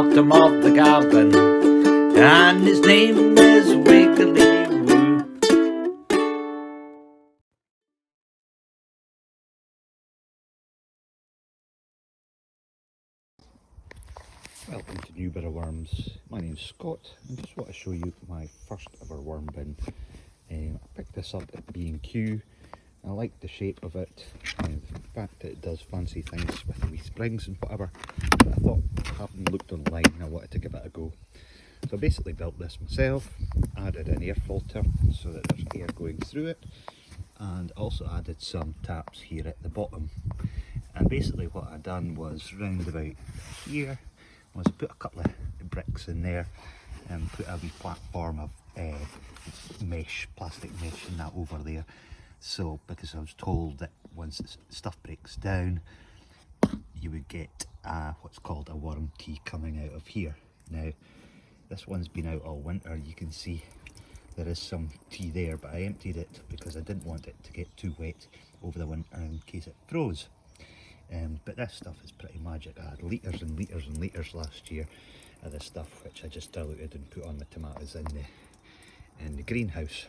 bottom of the garden, and his name is Wiggly Woo. Welcome to New Bit of Worms. My name's Scott and just want to show you my first ever worm bin. I picked this up at B&Q. I like the shape of it, the fact that it does fancy things with the wee springs and whatever. But I thought, having looked online, I wanted to give it a go. So I basically built this myself, added an air filter so that there's air going through it, and also added some taps here at the bottom. And basically what I done was round about here was put a couple of bricks in there and put a wee platform of mesh, plastic mesh and that over there. So because I was told that once stuff breaks down you would get what's called a worm tea coming out of here. Now this one's been out all winter, you can see there is some tea there, but I emptied it because I didn't want it to get too wet over the winter in case it froze. But this stuff is pretty magic. I had litres and litres and litres last year of this stuff, which I just diluted and put on the tomatoes in the greenhouse.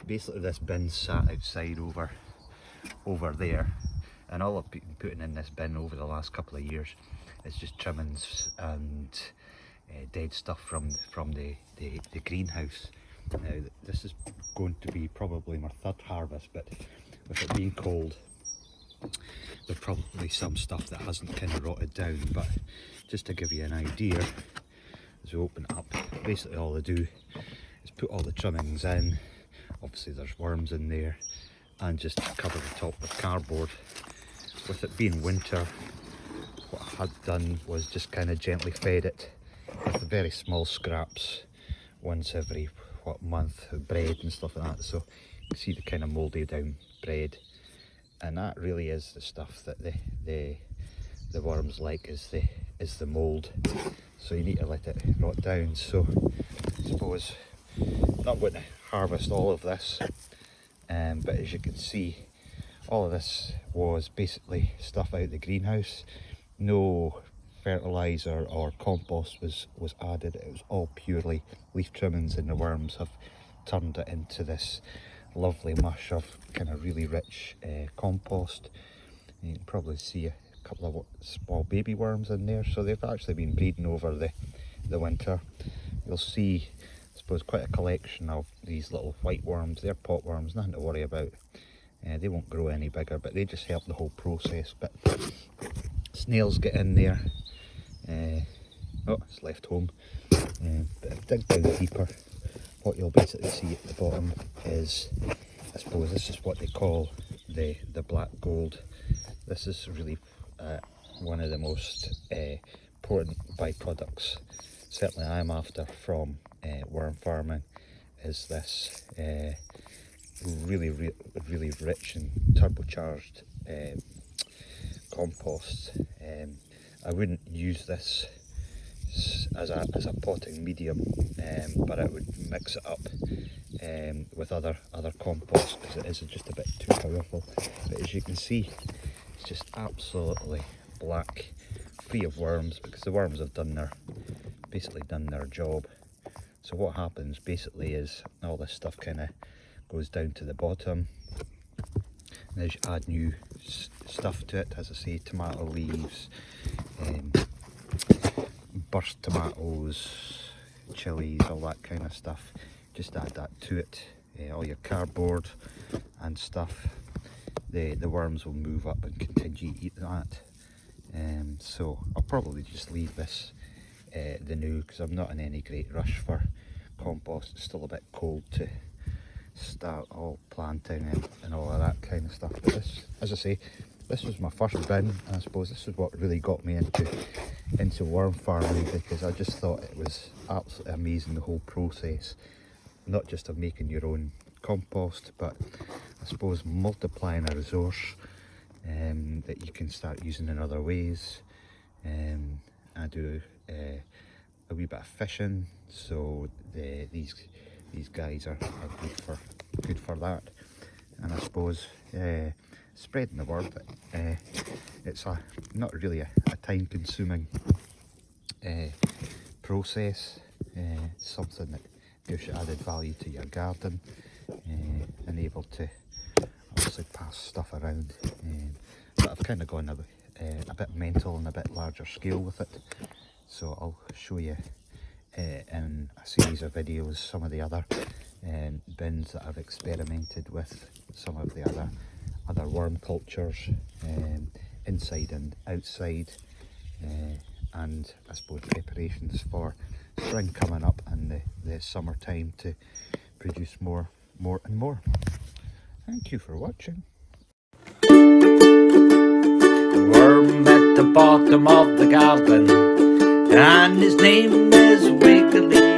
Basically this bin sat outside over there, and all I've been putting in this bin over the last couple of years is just trimmings and dead stuff from the greenhouse. Now this is going to be probably my third harvest, but with it being cold there's probably some stuff that hasn't kind of rotted down, but just to give you an idea, as we open it up, basically all I do is put all the trimmings in. Obviously there's worms in there, and just cover the top with cardboard. With it being winter, what I had done was just kind of gently fed it with very small scraps once every month of bread and stuff like that. So you can see the kind of mouldy down bread, and that really is the stuff that the worms like, is the mould. So you need to let it rot down. So I suppose I'm not going to harvest all of this, but as you can see, all of this was basically stuff out of the greenhouse. No fertiliser or compost was added. It was all purely leaf trimmings, and the worms have turned it into this lovely mush of kind of really rich compost. You can probably see a couple of small baby worms in there, so they've actually been breeding over the winter. You'll see, I suppose, quite a collection of these little white worms. They're pot worms, nothing to worry about. They won't grow any bigger, but they just help the whole process. But snails get in there. Oh, it's left home. But if you dig down deeper, what you'll basically see at the bottom is, I suppose this is what they call the black gold. This is really one of the most important byproducts, certainly I'm after, from worm farming, is this really rich and turbocharged compost. I wouldn't use this as a potting medium, but I would mix it up with other compost, because it is just a bit too powerful. But as you can see, it's just absolutely black, free of worms, because the worms have basically done their job. So what happens basically is all this stuff kind of goes down to the bottom, and as you add new stuff to it, as I say, tomato leaves, burst tomatoes, chilies, all that kind of stuff, just add that to it, all your cardboard and stuff, the worms will move up and continue to eat that. So I'll probably just leave this the new, because I'm not in any great rush for compost. It's still a bit cold to start all planting and all of that kind of stuff. But this, as I say, this was my first bin, and I suppose this is what really got me into worm farming, because I just thought it was absolutely amazing, the whole process, not just of making your own compost, but I suppose multiplying a resource that you can start using in other ways. I do a wee bit of fishing, so these guys are good for that. And I suppose spreading the word that it's not really a time consuming process, something that gives you added value to your garden, and able to obviously pass stuff around. But I've kind of gone a bit mental and a bit larger scale with it, so I'll show you in a series of videos some of the other bins that I've experimented with, some of the other worm cultures, inside and outside, and I suppose preparations for spring coming up and the summertime to produce more and more. Thank you for watching. Worm at the bottom of the garden, and his name is Wiggly